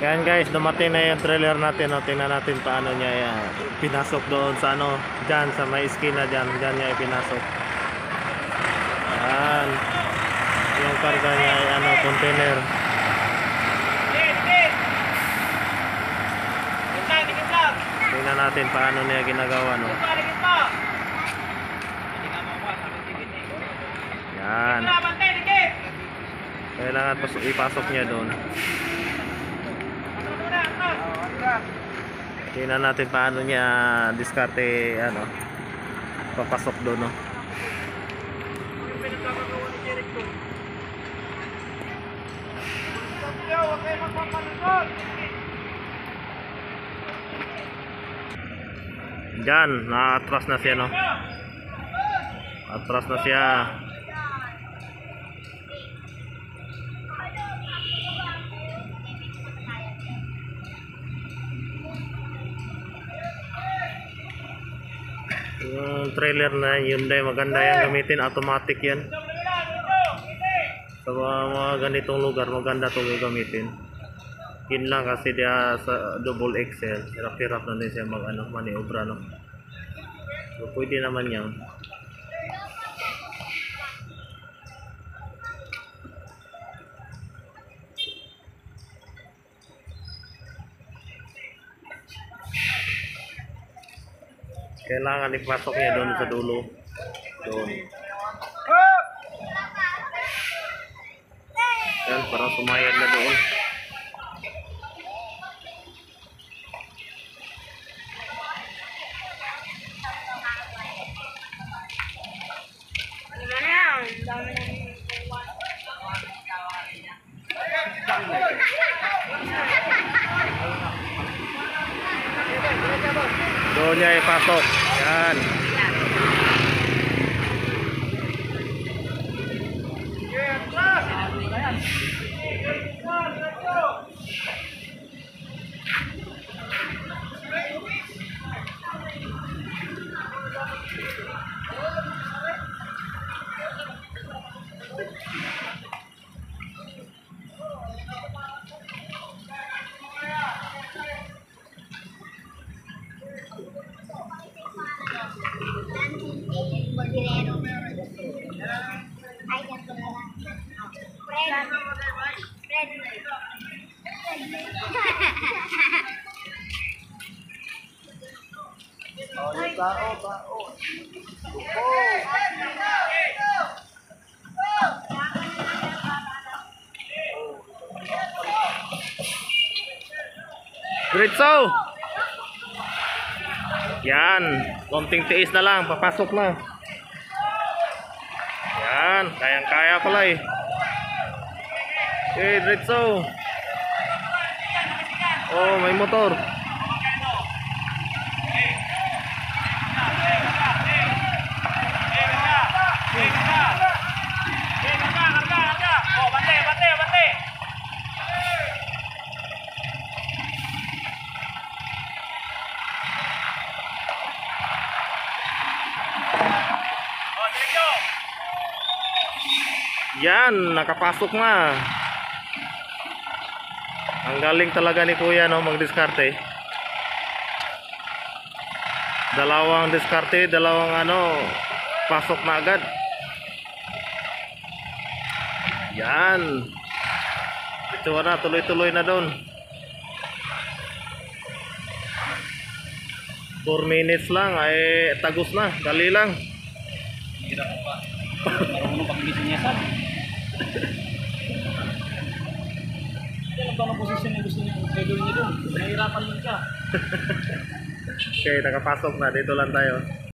Yan guys, dumating na yung trailer natin. O, tingnan natin paano niya yan. Pinasok doon sa ano, dyan sa may iskina dyan. Dyan niya ipinasok. Yan. Yung karga niya ay ano, container. Tingnan natin paano niya ginagawa, no. Yan. Kailangan ipasok niya doon. Tingnan natin paano niya diskarte, ano, papasok doon, no. Diyan, na-atras na siya, no. Atras na siya. Yung trailer na Hyundai, maganda yan gamitin, automatic yan. Sa mga ganitong lugar, maganda itong gamitin. Yun lang kasi dia sa double XL, hirap-hirap na din siya maniobra, no. So pwede naman yan. Kailangan ipasok niya doon sa dulo. Doon. Yan, parang sumayad na doon. Doon niya ipasok. Yan. Diretso. Yan, konting tiis na lang, papasok na. Yan, kayang-kaya pala eh. Okay, diretso. Oh, may motor. Yan, nakapasok na. Ang galing talaga ni Kuya, no, magdiskarte. Dalawang diskarte, dalawang pasok na agad. Yan. Ito na, tuloy-tuloy na doon. 4 minutes lang ay tagos na, dali lang. Hirap pa. Marunong paglisin niya saan. Yan ang posisyon na gusto niya gagawin niya doon. Nahihirapan lang siya. Okay, nakapasok na. Dito lang tayo.